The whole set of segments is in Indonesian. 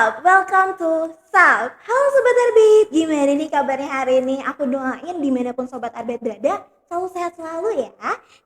Welcome to SAP. Halo Sobat Arbit, gimana nih kabarnya hari ini? Aku doain dimanapun Sobat Arbit berada, selalu sehat selalu ya.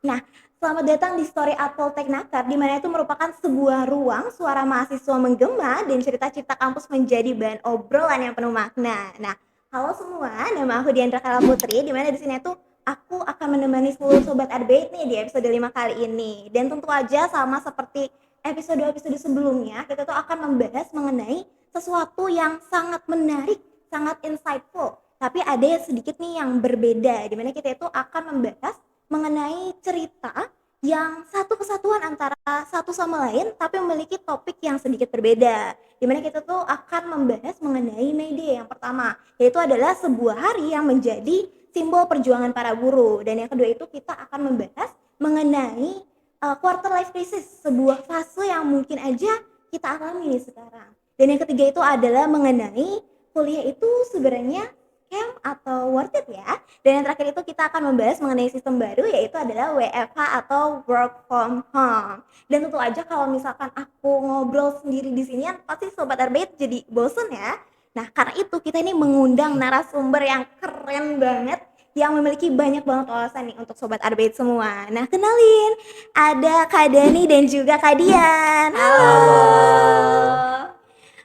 Nah, selamat datang di Story Apple Technaker, di mana itu merupakan sebuah ruang suara mahasiswa menggema dan cerita-cerita kampus menjadi bahan obrolan yang penuh makna. Nah, halo semua, nama aku Diandra Kala Putri, di mana di sini tuh aku akan menemani seluruh Sobat Arbit nih di episode 5 kali ini. Dan tentu aja sama seperti episode-episode sebelumnya, kita tuh akan membahas mengenai sesuatu yang sangat menarik, sangat insightful. Tapi ada sedikit nih yang berbeda, di mana kita itu akan membahas mengenai cerita yang satu kesatuan antara satu sama lain, tapi memiliki topik yang sedikit berbeda. Di mana kita tuh akan membahas mengenai May Day yang pertama, yaitu adalah sebuah hari yang menjadi simbol perjuangan para buruh. Dan yang kedua itu kita akan membahas mengenai quarter life crisis, sebuah fase yang mungkin aja kita alami nih sekarang. Dan yang ketiga itu adalah mengenai kuliah itu sebenarnya scam atau worth it ya. Dan yang terakhir itu kita akan membahas mengenai sistem baru, yaitu adalah WFH atau work from home. Dan tentu aja kalau misalkan aku ngobrol sendiri di sini kan pasti Sobat Arbeit jadi bosen ya. Nah, karena itu kita ini mengundang narasumber yang keren banget, yang memiliki banyak banget wawasan nih untuk Sobat Arbeit semua. Nah, kenalin, ada Kak Dani dan juga Kak Dian. Halo.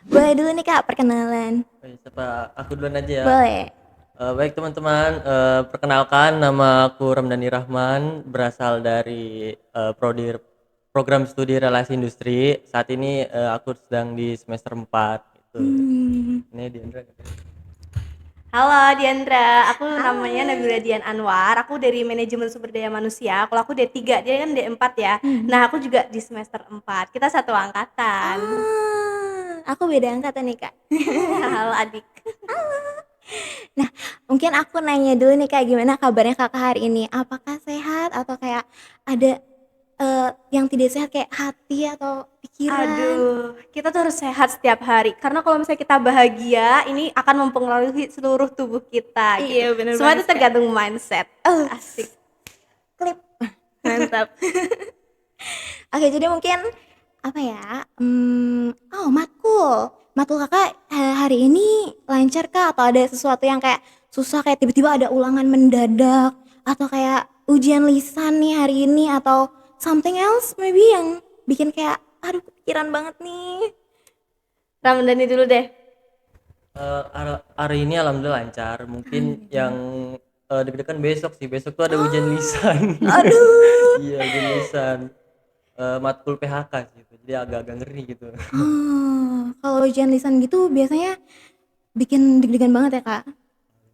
Boleh dulu nih Kak perkenalan. Siapa? Aku duluan aja ya. Boleh. Baik teman-teman, perkenalkan nama aku Ramdhani Rahman, berasal dari prodi program studi relasi industri. Saat ini aku sedang di semester 4 gitu. Ini Diandra. Halo Diandra, aku Halo. namanya Nabila Dian Anwar, aku dari manajemen sumber daya manusia. Kalau aku D3, dia kan D4 ya. Nah, aku juga di semester 4. Kita satu angkatan. Aku beda angkatan nih Kak. Halo adik. Nah, mungkin aku nanya dulu nih Kak, gimana kabarnya Kakak hari ini? Apakah sehat atau kayak ada yang tidak sehat kayak hati atau pikiran? Aduh, kita tuh harus sehat setiap hari. Karena kalau misalnya kita bahagia, ini akan mempengaruhi seluruh tubuh kita gitu. Iya, bener Semua banget, itu tergantung mindset. Asik. Klip. Mantap. Oke, jadi mungkin apa ya? Matkul Kakak hari ini lancar Kak atau ada sesuatu yang kayak susah kayak tiba-tiba ada ulangan mendadak atau kayak ujian lisan nih hari ini atau something else maybe yang bikin kayak aduh kepikiran banget nih. Ramdhani dulu deh. Hari ini alhamdulillah lancar. Mungkin yang deg-degan besok sih. Besok tuh ada ujian lisan. Aduh. Iya, ujian lisan. Matkul PHK sih gitu. Jadi agak-agak ngeri gitu. Kalau ujian lisan gitu biasanya bikin deg-degan banget ya Kak?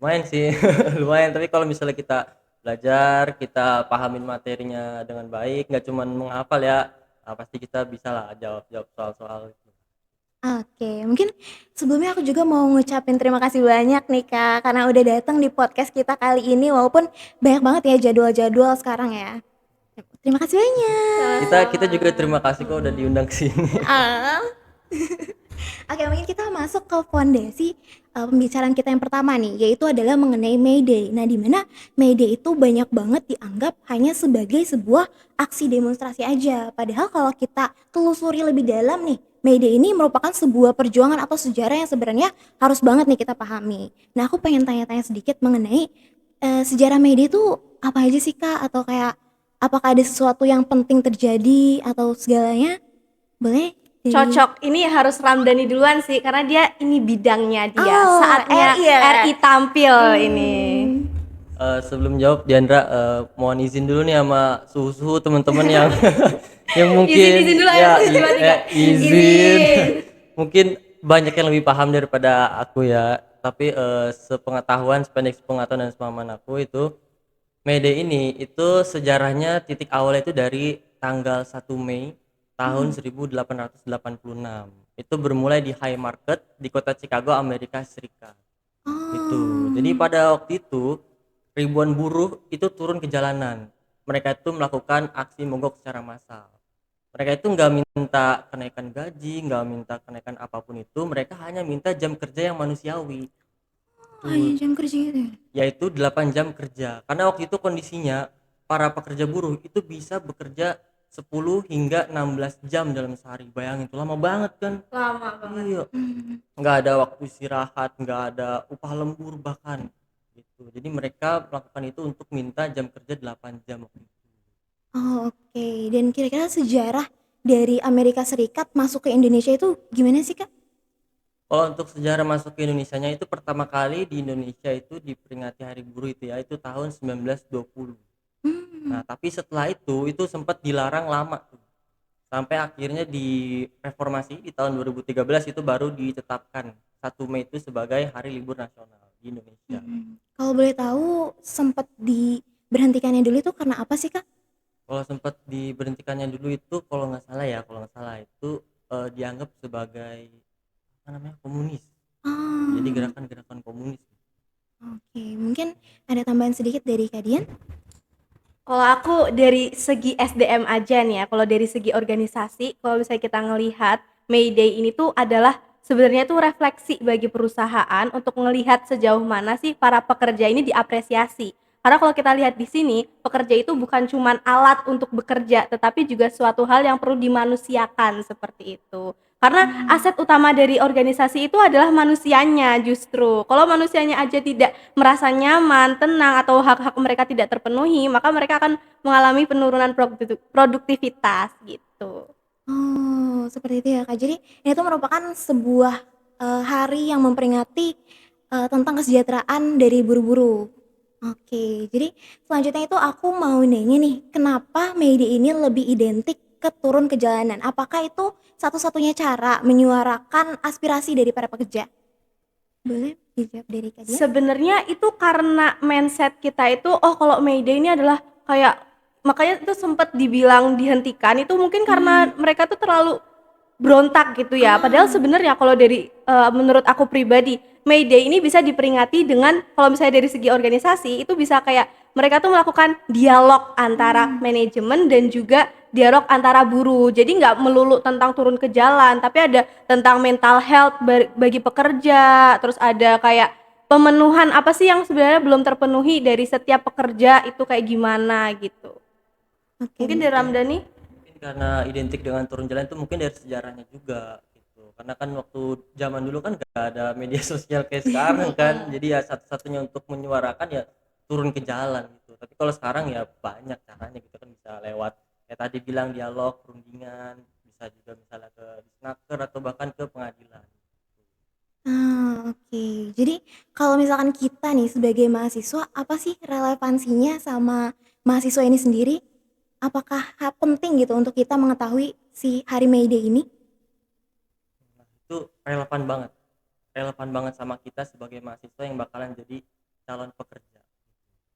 Lumayan sih. Lumayan, tapi kalau misalnya kita belajar, kita pahamin materinya dengan baik, nggak cuman menghafal ya, pasti kita bisa lah jawab soal-soal itu. Oke, mungkin sebelumnya aku juga mau ngucapin terima kasih banyak nih Kak, karena udah datang di podcast kita kali ini walaupun banyak banget ya jadwal-jadwal sekarang ya. Terima kasih banyak. Kita juga terima kasih kok udah diundang ke sini. Oke, mungkin kita masuk ke fondasi pembicaraan kita yang pertama nih, yaitu adalah mengenai May Day. Nah, di mana May Day itu banyak banget dianggap hanya sebagai sebuah aksi demonstrasi aja. Padahal kalau kita telusuri lebih dalam nih, May Day ini merupakan sebuah perjuangan atau sejarah yang sebenarnya harus banget nih kita pahami. Nah, aku pengen tanya-tanya sedikit mengenai sejarah May Day itu apa aja sih Kak? Atau kayak apakah ada sesuatu yang penting terjadi atau segalanya? Boleh? Cocok, ini harus Ramdhani duluan sih karena dia ini bidangnya dia. Oh, Saatnya RI ya? RI tampil ini. Sebelum jawab Diandra, mohon izin dulu nih sama suhu-suhu teman-teman yang yang mungkin Izin dulu ya, 1, 2, 3. izin. Mungkin banyak yang lebih paham daripada aku ya, tapi sependek sepengetahuan dan sepemahaman aku itu May Day ini itu sejarahnya titik awalnya itu dari tanggal 1 Mei tahun 1886. Itu bermulai di High Market di kota Chicago, Amerika Serikat. Itu. Jadi pada waktu itu ribuan buruh itu turun ke jalanan. Mereka itu melakukan aksi mogok secara massal. Mereka itu nggak minta kenaikan gaji, nggak minta kenaikan apapun itu. Mereka hanya minta jam kerja yang manusiawi. Hanya jam kerja gitu ya? Yaitu 8 jam kerja. Karena waktu itu kondisinya para pekerja buruh itu bisa bekerja 10 hingga 16 jam dalam sehari. Bayangin tuh lama banget kan? Lama banget. Iya, Hmm. nggak ada waktu istirahat, nggak ada upah lembur bahkan gitu. Jadi mereka melakukan itu untuk minta jam kerja 8 jam waktu itu. Oh, oke. Dan kira-kira sejarah dari Amerika Serikat masuk ke Indonesia itu gimana sih, Kak? Kalau untuk sejarah masuk ke Indonesianya itu pertama kali di Indonesia itu diperingati Hari Buruh itu ya, itu tahun 1920. Hmm. Nah, tapi setelah itu sempat dilarang lama tuh. Sampai akhirnya di reformasi di tahun 2013 itu baru ditetapkan 1 Mei itu sebagai hari libur nasional di Indonesia. Kalau boleh tahu sempat diberhentikannya dulu itu karena apa sih, Kak? Kalau sempat diberhentikannya dulu itu kalau nggak salah itu dianggap sebagai apa namanya komunis. Jadi Oh, gerakan-gerakan komunis. oke. Mungkin ada tambahan sedikit dari Kak Dian? Kalau aku dari segi SDM aja nih ya, kalau dari segi organisasi, kalau misalnya kita ngelihat May Day ini tuh adalah sebenarnya tuh refleksi bagi perusahaan untuk melihat sejauh mana sih para pekerja ini diapresiasi. Karena kalau kita lihat di sini, pekerja itu bukan cuman alat untuk bekerja, tetapi juga suatu hal yang perlu dimanusiakan seperti itu. Karena aset utama dari organisasi itu adalah manusianya justru. Kalau manusianya aja tidak merasa nyaman, tenang, atau hak-hak mereka tidak terpenuhi, maka mereka akan mengalami penurunan produktivitas gitu. Oh, seperti itu ya, Kak. Jadi ini tuh merupakan sebuah, hari yang memperingati, tentang kesejahteraan dari buruh-buruh. Oke, jadi selanjutnya itu aku mau nanya nih, kenapa May Day ini lebih identik ke turun ke jalanan? Apakah itu satu-satunya cara menyuarakan aspirasi dari para pekerja? Boleh dijawab dari Kak Dian? Sebenarnya itu karena mindset kita itu, oh kalau May Day ini adalah kayak, makanya itu sempat dibilang dihentikan itu mungkin karena mereka tuh terlalu berontak gitu ya. Padahal Ah, sebenarnya kalau dari menurut aku pribadi, May Day ini bisa diperingati dengan kalau misalnya dari segi organisasi itu bisa kayak mereka tuh melakukan dialog antara mmm, manajemen dan juga dialog antara buruh. Jadi nggak melulu tentang turun ke jalan, tapi ada tentang mental health bagi pekerja, terus ada kayak pemenuhan apa sih yang sebenarnya belum terpenuhi dari setiap pekerja itu kayak gimana gitu. oke, Mungkin dari Mungkin Ramdhani. mungkin karena identik dengan turun jalan itu mungkin dari sejarahnya juga gitu. Karena kan waktu zaman dulu kan gak ada media sosial kayak sekarang kan. Jadi ya satu-satunya untuk menyuarakan ya turun ke jalan gitu. Tapi kalau sekarang ya banyak caranya gitu kan, bisa lewat kayak tadi bilang dialog, perundingan, bisa juga misalnya ke disnaker atau bahkan ke pengadilan. oke. Jadi kalau misalkan kita nih sebagai mahasiswa, apa sih relevansinya sama mahasiswa ini sendiri? Apakah penting gitu untuk kita mengetahui si hari May Day ini? Nah, itu relevan banget sama kita sebagai mahasiswa yang bakalan jadi calon pekerja.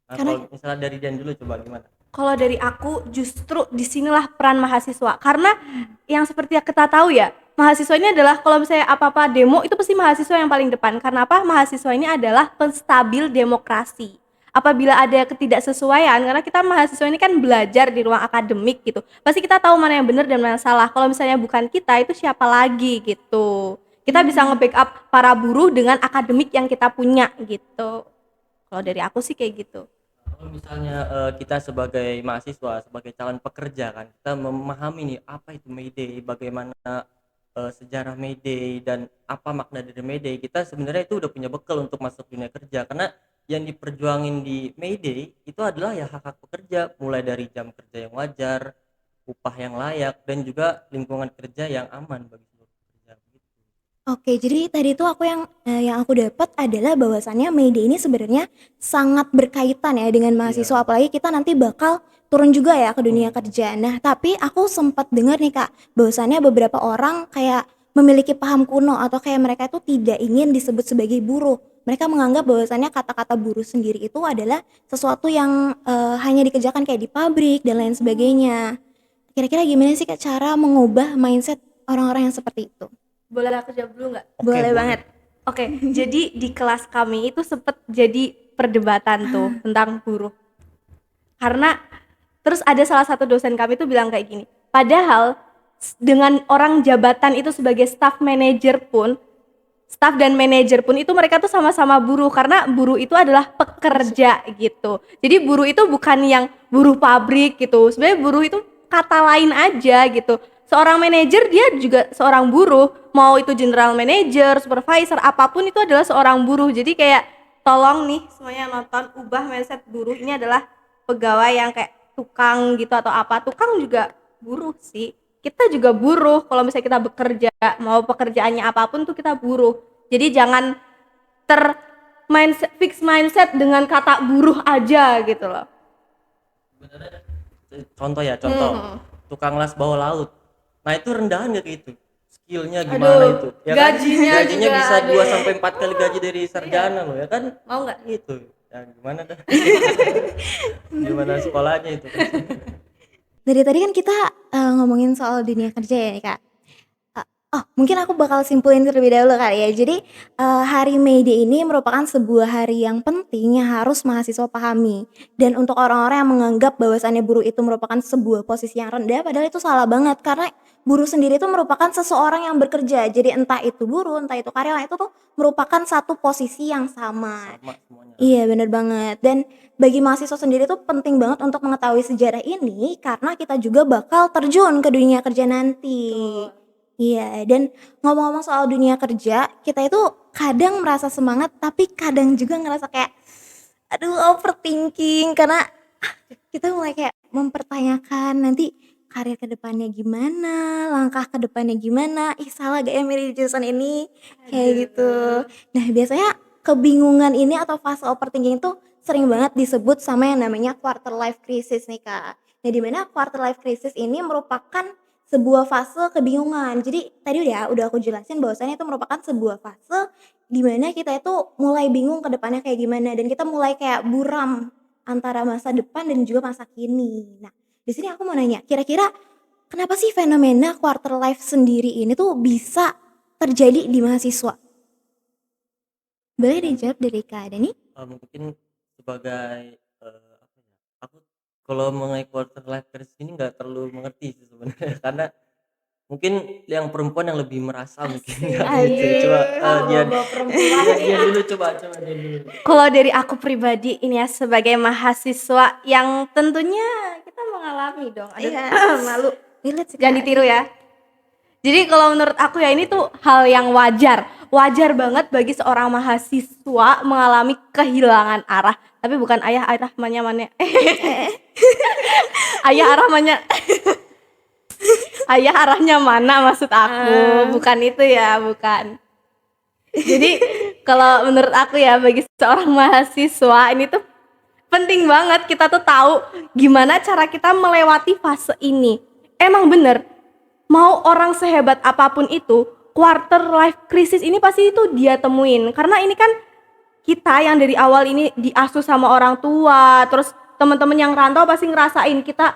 Nah, Karena kalau misalnya dari Dan dulu coba gimana? Kalau dari aku justru disinilah peran mahasiswa, karena mmm, yang seperti yang kita tahu ya, mahasiswa ini adalah kalau misalnya apa-apa demo itu pasti mahasiswa yang paling depan. Karena apa? Mahasiswa ini adalah penstabil demokrasi. Apabila ada ketidaksesuaian, karena kita mahasiswa ini kan belajar di ruang akademik gitu, pasti kita tahu mana yang benar dan mana yang salah. Kalau misalnya bukan kita, itu siapa lagi gitu. Kita bisa mmm. nge-backup para buruh dengan akademik yang kita punya gitu. Kalau dari aku sih kayak gitu. Kalau misalnya kita sebagai mahasiswa, sebagai calon pekerja kan, kita memahami nih apa itu May Day, bagaimana sejarah May Day dan apa makna dari May Day, kita sebenarnya itu udah punya bekal untuk masuk dunia kerja. Karena yang diperjuangin di May Day itu adalah ya hak-hak pekerja, mulai dari jam kerja yang wajar, upah yang layak, dan juga lingkungan kerja yang aman bagi seluruh pekerja. Gitu. Oke, jadi tadi tuh yang aku dapat adalah bahwasannya May Day ini sebenarnya sangat berkaitan ya dengan mahasiswa, Iya. apalagi kita nanti bakal turun juga ya ke dunia Mm. kerja. Nah, tapi aku sempat dengar nih Kak, bahwasannya beberapa orang kayak memiliki paham kuno atau kayak mereka itu tidak ingin disebut sebagai buruh. Mereka menganggap bahwasannya kata-kata buruh sendiri itu adalah sesuatu yang hanya dikerjakan kayak di pabrik dan lain sebagainya. Kira-kira gimana sih Kak cara mengubah mindset orang-orang yang seperti itu? Boleh aku jawab dulu nggak? Oke, Boleh boleh. banget. Oke, jadi di kelas kami itu sempet jadi perdebatan tuh tentang buruh. Karena terus ada salah satu dosen kami tuh bilang kayak gini, padahal dengan orang jabatan itu sebagai staff dan manajer pun itu mereka tuh sama-sama buruh, karena buruh itu adalah pekerja gitu. Jadi buruh itu bukan yang buruh pabrik gitu. Sebenarnya buruh itu kata lain aja gitu. Seorang manajer dia juga seorang buruh, mau itu general manager, supervisor, apapun itu adalah seorang buruh. Jadi kayak tolong nih semuanya nonton, ubah mindset buruh ini adalah pegawai yang kayak tukang gitu atau apa. Tukang juga buruh sih. Kita juga buruh kalau misalnya kita bekerja, mau pekerjaannya apapun tuh kita buruh. Jadi jangan fix mindset dengan kata buruh aja gitu loh. Contoh ya, contoh tukang las bawah laut. Nah itu rendahan gak gitu? Skillnya gimana Aduh, itu? Ya kan? gajinya juga Bisa ada 2 ya. sampai 4 kali gaji dari sarjana loh ya kan? Mau nggak? Gitu. Ya gimana dah? Gimana sekolahnya itu? Dari tadi kan kita ngomongin soal dunia kerja ya nih Kak. Oh mungkin aku bakal simpulin terlebih dahulu kali ya. Jadi hari May Day ini merupakan sebuah hari yang penting yang harus mahasiswa pahami. Dan untuk orang-orang yang menganggap bahwasannya buruh itu merupakan sebuah posisi yang rendah, padahal itu salah banget. Karena buruh sendiri itu merupakan seseorang yang bekerja. Jadi entah itu buruh, entah itu karyawan, itu tuh merupakan satu posisi yang sama. Sama semuanya. Iya bener banget. Dan bagi mahasiswa sendiri tuh penting banget untuk mengetahui sejarah ini karena kita juga bakal terjun ke dunia kerja nanti. Iya, dan ngomong-ngomong soal dunia kerja, kita itu kadang merasa semangat tapi kadang juga ngerasa kayak aduh overthinking karena kita mulai kayak mempertanyakan nanti karir ke depannya gimana, langkah ke depannya gimana, ih salah gak ya milih jurusan ini, kayak gitu. Nah biasanya kebingungan ini atau fase overthinking itu sering banget disebut sama yang namanya quarter life crisis nih Kak. Nah dimana quarter life crisis ini merupakan sebuah fase kebingungan. Jadi tadi udah aku jelasin bahwasannya itu merupakan sebuah fase di mana kita itu mulai bingung ke depannya kayak gimana dan kita mulai kayak buram antara masa depan dan juga masa kini. Nah, di sini aku mau nanya, kira-kira kenapa sih fenomena quarter life sendiri ini tuh bisa terjadi di mahasiswa? Boleh dijawab dari Kak Dani? Mungkin sebagai apa ya? Aku kalau mengenai quarter life crisis ini nggak terlalu mengerti sih sebenarnya karena mungkin yang perempuan yang lebih merasa mungkin ya gitu. Coba dia dulu coba dia dulu. Kalau dari aku pribadi ini ya sebagai mahasiswa yang tentunya kita mengalami dong. Ada Iya. malu. Relate sih, Jangan Kak. ditiru ya. Jadi kalau menurut aku ya ini tuh hal yang wajar. Wajar banget bagi seorang mahasiswa mengalami kehilangan arah. Tapi bukan ayah arahnya mana. Ayah arahnya ayah arahnya mana maksud aku. Bukan itu ya, bukan. Jadi kalau menurut aku ya bagi seorang mahasiswa ini tuh penting banget kita tuh tahu gimana cara kita melewati fase ini. Emang bener, mau orang sehebat apapun itu, quarter life crisis ini pasti itu dia temuin. Karena ini kan kita yang dari awal ini diasuh sama orang tua, terus teman-teman yang rantau pasti ngerasain kita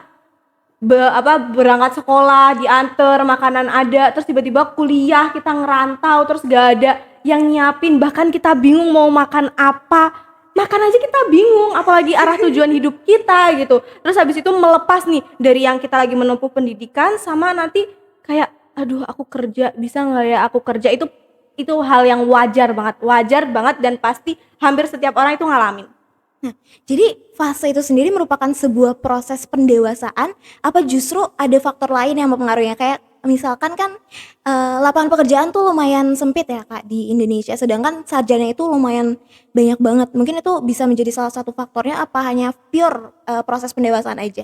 berangkat sekolah, diantar, makanan ada, terus tiba-tiba kuliah kita ngerantau, terus gak ada yang nyiapin, bahkan kita bingung mau makan apa. Makan aja kita bingung, apalagi arah tujuan hidup kita gitu. Terus habis itu melepas nih dari yang kita lagi menempuh pendidikan sama nanti kayak aduh aku kerja, bisa nggak ya aku kerja, itu hal yang wajar banget dan pasti hampir setiap orang itu ngalamin. Nah, jadi fase itu sendiri merupakan sebuah proses pendewasaan apa justru ada faktor lain yang mempengaruhinya? Kayak misalkan kan lapangan pekerjaan tuh lumayan sempit ya Kak di Indonesia, sedangkan sarjana itu lumayan banyak banget. Mungkin itu bisa menjadi salah satu faktornya apa hanya pure proses pendewasaan aja?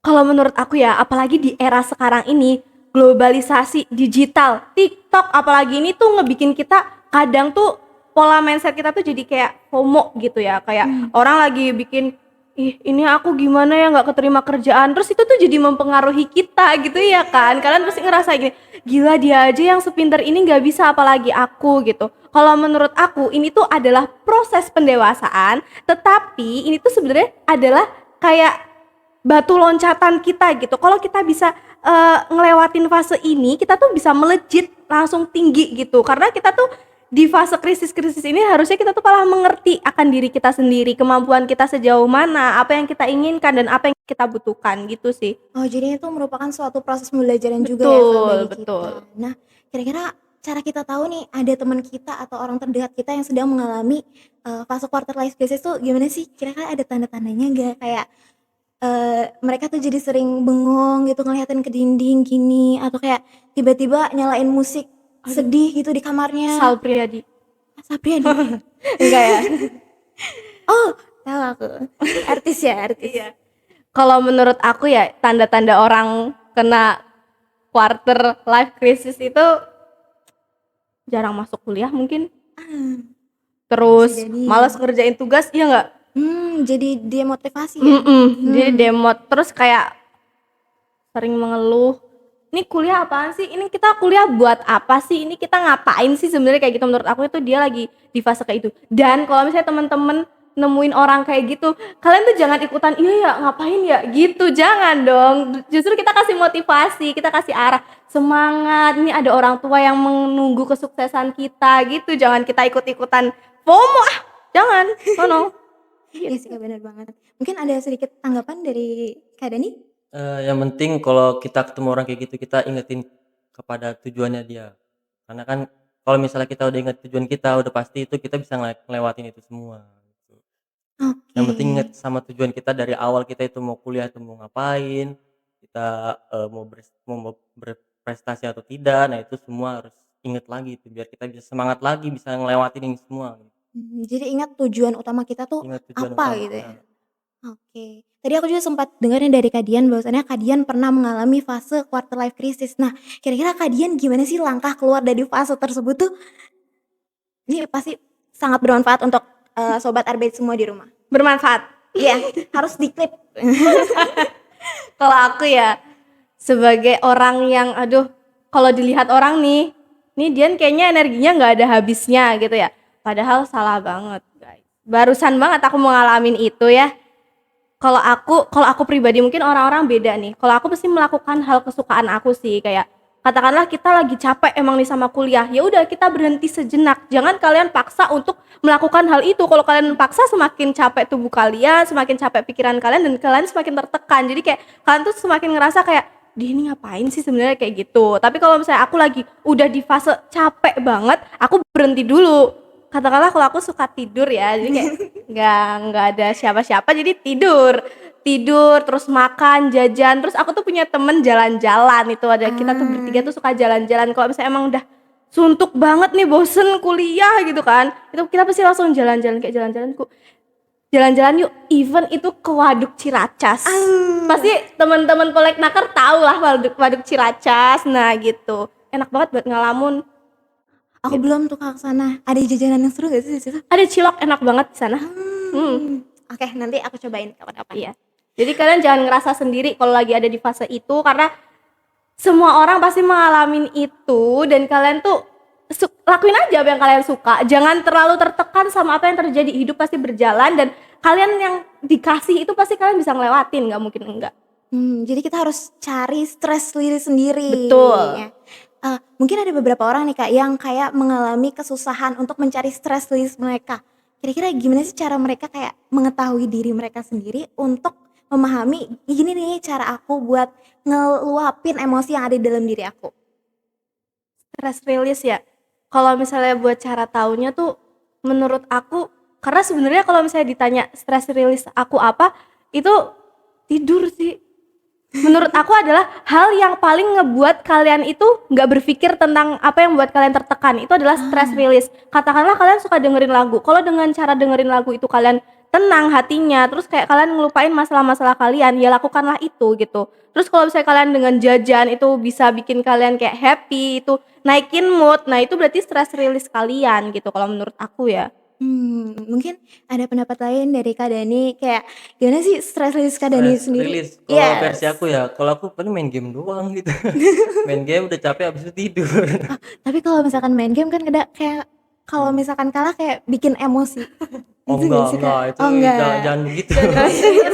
Kalau menurut aku ya, apalagi di era sekarang ini, globalisasi digital, TikTok apalagi ini tuh ngebikin kita kadang tuh pola mindset kita tuh jadi kayak FOMO gitu ya, kayak orang lagi bikin ih ini aku gimana ya nggak keterima kerjaan, terus itu tuh jadi mempengaruhi kita gitu ya kan. Kalian pasti ngerasa gini, gila dia aja yang sepinter ini nggak bisa apalagi aku gitu. Kalau menurut aku ini tuh adalah proses pendewasaan, tetapi ini tuh sebenarnya adalah kayak batu loncatan kita gitu. Kalau kita bisa ngelewatin fase ini, kita tuh bisa melejit langsung tinggi gitu. Karena kita tuh di fase krisis-krisis ini harusnya kita tuh malah mengerti akan diri kita sendiri, kemampuan kita sejauh mana, apa yang kita inginkan dan apa yang kita butuhkan gitu sih. Oh, jadi itu merupakan suatu proses pembelajaran juga ya Betul, Kak bagi betul. kita. Nah, kira-kira cara kita tahu nih ada teman kita atau orang terdekat kita yang sedang mengalami fase quarter life crisis tuh gimana sih? Kira-kira ada tanda-tandanya nggak? Kayak mereka tuh jadi sering bengong gitu ngeliatin ke dinding gini atau kayak tiba-tiba nyalain musik Aduh, sedih gitu di kamarnya. Sal Priadi. Sapriadi. Enggak ya? Oh, tahu aku. Artis ya, artis. Iya. Kalau menurut aku ya tanda-tanda orang kena quarter life crisis itu jarang masuk kuliah mungkin, Ah, bisa terus jadi. malas ngerjain tugas, iya nggak? Jadi demotivasi ya. Jadi demot, terus kayak sering mengeluh, ini kuliah apaan sih? Ini kita kuliah buat apa sih? Ini kita ngapain sih sebenarnya, kayak gitu. Menurut aku itu dia lagi di fase kayak itu. Dan kalau misalnya teman-teman nemuin orang kayak gitu, kalian tuh jangan ikutan, iya ya ngapain ya gitu, jangan dong. Justru kita kasih motivasi, kita kasih arah, semangat, ini ada orang tua yang menunggu kesuksesan kita gitu. Jangan kita ikut-ikutan FOMO, jangan, no. Iya sih Kak, bener banget. Mungkin ada sedikit tanggapan dari Kak Dani? Yang penting kalau kita ketemu orang kayak gitu, kita ingetin kepada tujuannya dia. Karena kan kalau misalnya kita udah ingat tujuan kita, udah pasti itu kita bisa ngelewatin itu semua, gitu. Yang penting Oke. inget sama tujuan kita dari awal, kita itu mau kuliah itu mau ngapain, kita, mau berprestasi atau tidak, nah itu semua harus inget lagi itu biar kita bisa semangat lagi, bisa ngelewatin ini semua, gitu. Jadi ingat tujuan utama kita tuh Ingat tujuan apa utama, gitu ya? Oke. Tadi aku juga sempat dengerin dari Kak Dian bahwasannya Kak Dian pernah mengalami fase quarter life crisis. Nah, kira-kira Kak Dian gimana sih langkah keluar dari fase tersebut tuh? Ini pasti sangat bermanfaat untuk, sobat Arbeit semua di rumah. Bermanfaat. Iya, harus diklip. Kalau aku ya sebagai orang yang aduh, kalau dilihat orang nih Dian kayaknya energinya nggak ada habisnya gitu ya. Padahal salah banget, guys. Barusan banget aku mau ngalamin itu ya. Kalau aku pribadi, mungkin orang-orang beda nih. Kalau aku pasti melakukan hal kesukaan aku sih, kayak katakanlah kita lagi capek emang nih sama kuliah, ya udah kita berhenti sejenak. Jangan kalian paksa untuk melakukan hal itu. Kalau kalian paksa, semakin capek tubuh kalian, semakin capek pikiran kalian, dan kalian semakin tertekan. Jadi kayak kalian tuh semakin ngerasa kayak dia ini ngapain sih sebenarnya, kayak gitu. Tapi kalau misalnya aku lagi udah di fase capek banget, aku berhenti dulu. Katakanlah kalau aku suka tidur ya, jadi kayak nggak ada siapa-siapa, jadi tidur terus makan, jajan. Terus aku tuh punya temen jalan-jalan, itu ada, kita tuh bertiga tuh suka jalan-jalan. Kalau misalnya emang udah suntuk banget nih, bosen kuliah gitu kan, itu kita pasti langsung jalan-jalan, kayak jalan-jalan yuk, even itu ke Waduk Ciracas. Pasti teman-teman Poleknaker tahu lah Waduk Ciracas. Nah gitu, enak banget buat ngelamun. Aku belum tuh Kak ke sana. Ada jajanan yang seru gak sih di situ? Ada cilok enak banget di sana. Oke, nanti aku cobain kapan-kapan. Iya. Jadi kalian jangan ngerasa sendiri kalau lagi ada di fase itu, karena semua orang pasti mengalami itu, dan kalian tuh lakuin aja apa yang kalian suka. Jangan terlalu tertekan sama apa yang terjadi. Hidup pasti berjalan, dan kalian yang dikasih itu pasti kalian bisa ngelewatin, nggak mungkin enggak. Jadi kita harus cari stres diri sendiri. Betul. Ya. Mungkin ada beberapa orang nih Kak yang kayak mengalami kesusahan untuk mencari stres diri mereka. Kira-kira gimana sih cara mereka kayak mengetahui diri mereka sendiri untuk memahami gini nih cara aku buat ngeluapin emosi yang ada di dalam diri aku. Stress release ya. Kalau misalnya buat cara taunya tuh, menurut aku, karena sebenarnya kalau misalnya ditanya stress release aku apa, itu tidur sih. Menurut aku adalah hal yang paling ngebuat kalian itu nggak berpikir tentang apa yang buat kalian tertekan. Itu adalah stress release. Katakanlah kalian suka dengerin lagu. Kalau dengan cara dengerin lagu itu kalian tenang hatinya, terus kayak kalian ngelupain masalah-masalah kalian, ya lakukanlah itu gitu. Terus kalau misalnya kalian dengan jajan itu bisa bikin kalian kayak happy, itu naikin mood, nah itu berarti stress release kalian gitu kalau menurut aku ya. Mungkin ada pendapat lain dari Kak Dani kayak gimana sih stress release Kak Dani Stress sendiri? release kalau versi aku ya, kalau aku paling main game doang gitu. Main game udah capek habis itu tidur. Tapi kalau misalkan main game kan kayak kalau misalkan kalah kayak bikin emosi. Oh Gitu nggak sih, Kak? enggak, itu Oh enggak. jangan begitu.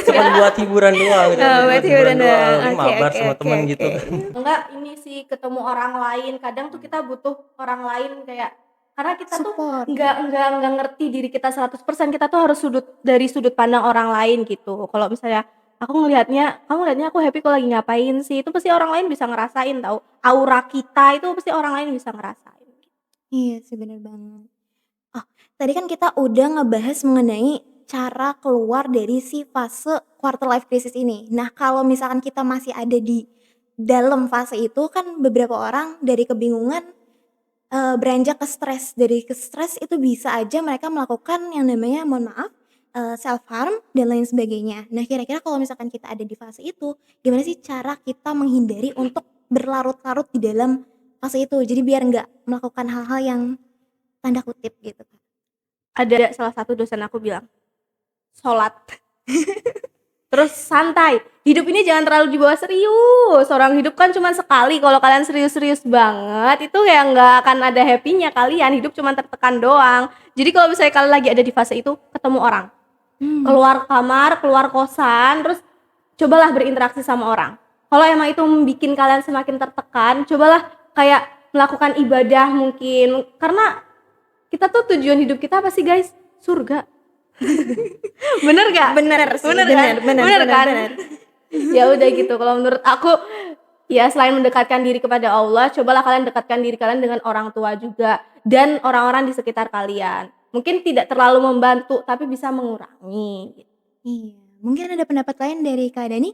Cuman buat hiburan doang, itu Oh, buat hiburan doang. Paling Oke, mabar oke, sama oke, temen oke. gitu. Enggak, ini sih ketemu orang lain. Kadang tuh kita butuh orang lain, kayak karena kita tuh Support. enggak ngerti diri kita 100%, kita tuh harus dari sudut pandang orang lain gitu. Kalau misalnya kamu ngelihatnya aku happy kalau lagi ngapain sih, itu pasti orang lain bisa ngerasain tahu. Aura kita itu pasti orang lain bisa ngerasain. Iya sih bener banget. Oh, tadi kan kita udah ngebahas mengenai cara keluar dari si fase quarter life crisis ini. Nah, kalau misalkan kita masih ada di dalam fase itu kan beberapa orang dari kebingungan beranjak ke stres. Dari ke stres itu bisa aja mereka melakukan yang namanya, mohon maaf, self harm dan lain sebagainya. Nah, kira-kira kalau misalkan kita ada di fase itu, gimana sih cara kita menghindari untuk berlarut-larut di dalam fase itu? Jadi biar nggak melakukan hal-hal yang tanda kutip gitu, Kak. Ada salah satu dosen aku bilang, "Sholat." Terus santai. Hidup ini jangan terlalu dibawa serius. Orang hidup kan cuma sekali. Kalau kalian serius-serius banget, itu ya nggak akan ada happy-nya kalian. Hidup cuma tertekan doang. Jadi kalau misalnya kalian lagi ada di fase itu, ketemu orang. Keluar kamar, keluar kosan, terus cobalah berinteraksi sama orang. Kalau emang itu bikin kalian semakin tertekan, cobalah kayak melakukan ibadah mungkin. Karena kita tuh tujuan hidup kita apa sih guys? Surga. Bener gak? Bener sih, Bener kan? Bener kan? bener. Ya udah gitu. Kalau menurut aku, ya selain mendekatkan diri kepada Allah, cobalah kalian dekatkan diri kalian dengan orang tua juga dan orang-orang di sekitar kalian. Mungkin tidak terlalu membantu, tapi bisa mengurangi. Iya, mungkin ada pendapat lain dari Kak Dani?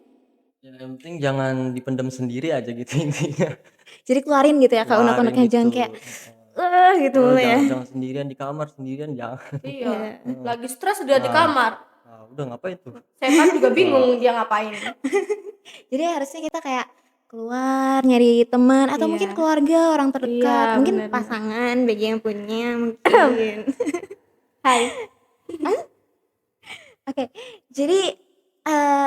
Ya, yang penting jangan dipendam sendiri aja gitu intinya. Jadi keluarin gitu ya Kak Keluarin unek-uneknya, jangan gitu. kayak gitu Jangan, ya. jangan sendirian di kamar, sendirian jangan. Iya. Lagi stres udah di Nah. kamar. Nah, udah ngapain tuh? Setan juga bingung dia ngapain. Jadi harusnya kita kayak keluar nyari teman atau Iya. mungkin keluarga, orang terdekat, Iya, mungkin bener-bener. pasangan bagi yang punya mungkin. Hai. Oke, jadi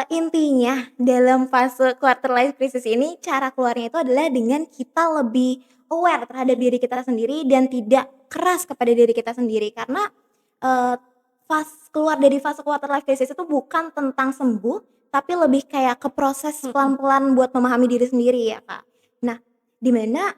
intinya dalam fase quarter life crisis ini cara keluarnya itu adalah dengan kita lebih aware terhadap diri kita sendiri dan tidak keras kepada diri kita sendiri karena eee, keluar dari fase quarter life crisis itu bukan tentang sembuh, tapi lebih kayak ke proses pelan-pelan buat memahami diri sendiri ya, Kak. Nah, di mana,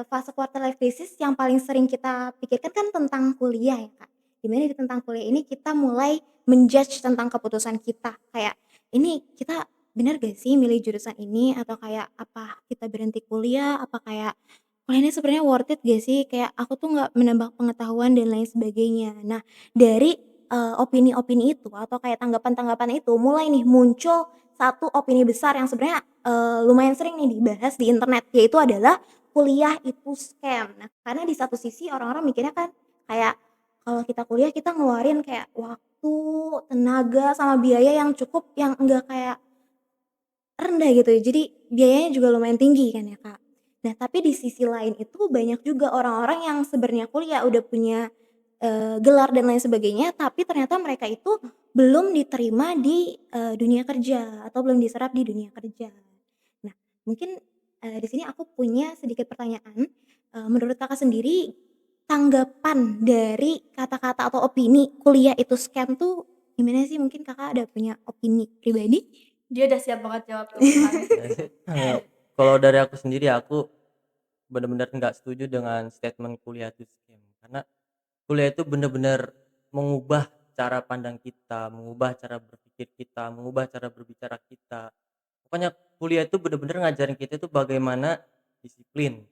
fase quarter life crisis yang paling sering kita pikirkan kan tentang kuliah ya, Kak. Di mana di tentang kuliah ini kita mulai menjudge tentang keputusan kita, kayak, "Ini kita bener gak sih milih jurusan ini?" Atau kayak, "Apa kita berhenti kuliah? Apa kayak kuliah ini sebenarnya worth it gak sih? Kayak aku tuh nggak menambah pengetahuan dan lain sebagainya." Nah, dari, opini-opini itu atau kayak tanggapan-tanggapan itu mulai nih muncul satu opini besar yang sebenarnya, lumayan sering nih dibahas di internet, yaitu adalah kuliah itu scam. Nah, karena di satu sisi orang-orang mikirnya kan kayak kalau kita kuliah kita ngeluarin kayak waktu, tenaga, sama biaya yang cukup yang enggak kayak rendah gitu, jadi biayanya juga lumayan tinggi kan ya, Kak. Nah, tapi di sisi lain itu banyak juga orang-orang yang sebenarnya kuliah udah punya, gelar dan lain sebagainya, tapi ternyata mereka itu belum diterima di, dunia kerja atau belum diserap di dunia kerja. Nah, mungkin, di sini aku punya sedikit pertanyaan, menurut Kakak sendiri, tanggapan dari kata-kata atau opini kuliah itu scam tuh gimana sih? Mungkin Kakak ada punya opini pribadi? Dia udah siap banget jawab tuh kan. Kalau dari aku sendiri, aku benar-benar nggak setuju dengan statement kuliah itu scam. Karena kuliah itu benar-benar mengubah cara pandang kita, mengubah cara berpikir kita, mengubah cara berbicara kita. Pokoknya kuliah itu benar-benar ngajarin kita itu bagaimana disiplin,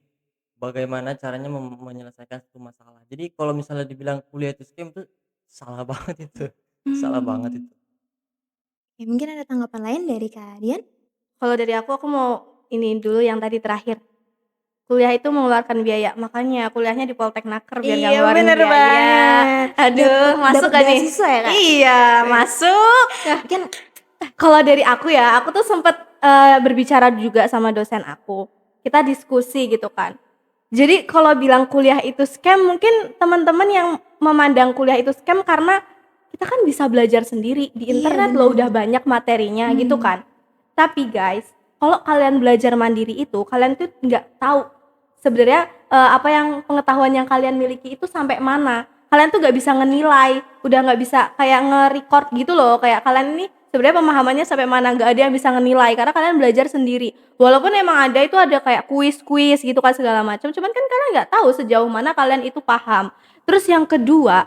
bagaimana caranya menyelesaikan satu masalah. Jadi kalau misalnya dibilang kuliah itu scam itu salah banget itu, salah banget itu. Ya mungkin ada tanggapan lain dari Kak Dian? Kalau dari aku mau ini dulu yang tadi terakhir. Kuliah itu mengeluarkan biaya, makanya kuliahnya di Polteknaker biar nggak Iya, ngeluarin bener biaya. banget. Aduh, masuk Dapet gak nih? beasiswa ya, Kak? Iya, masuk. Nah, Mungkin kalau dari aku ya, aku tuh sempet berbicara juga sama dosen aku. Kita diskusi gitu kan. Jadi kalau bilang kuliah itu scam, mungkin teman-teman yang memandang kuliah itu scam karena kita kan bisa belajar sendiri di Iya, internet loh, bener. udah banyak materinya gitu kan. Tapi guys, kalau kalian belajar mandiri itu, kalian tuh nggak tahu sebenarnya apa yang pengetahuan yang kalian miliki itu sampai mana. Kalian tuh nggak bisa ngenilai, udah nggak bisa kayak nge-record gitu loh, kayak kalian ini sebenarnya pemahamannya sampai mana, nggak ada yang bisa ngenilai karena kalian belajar sendiri. Walaupun emang ada itu ada kayak kuis-kuis gitu kan segala macam, cuman kan kalian nggak tahu sejauh mana kalian itu paham. Terus yang kedua,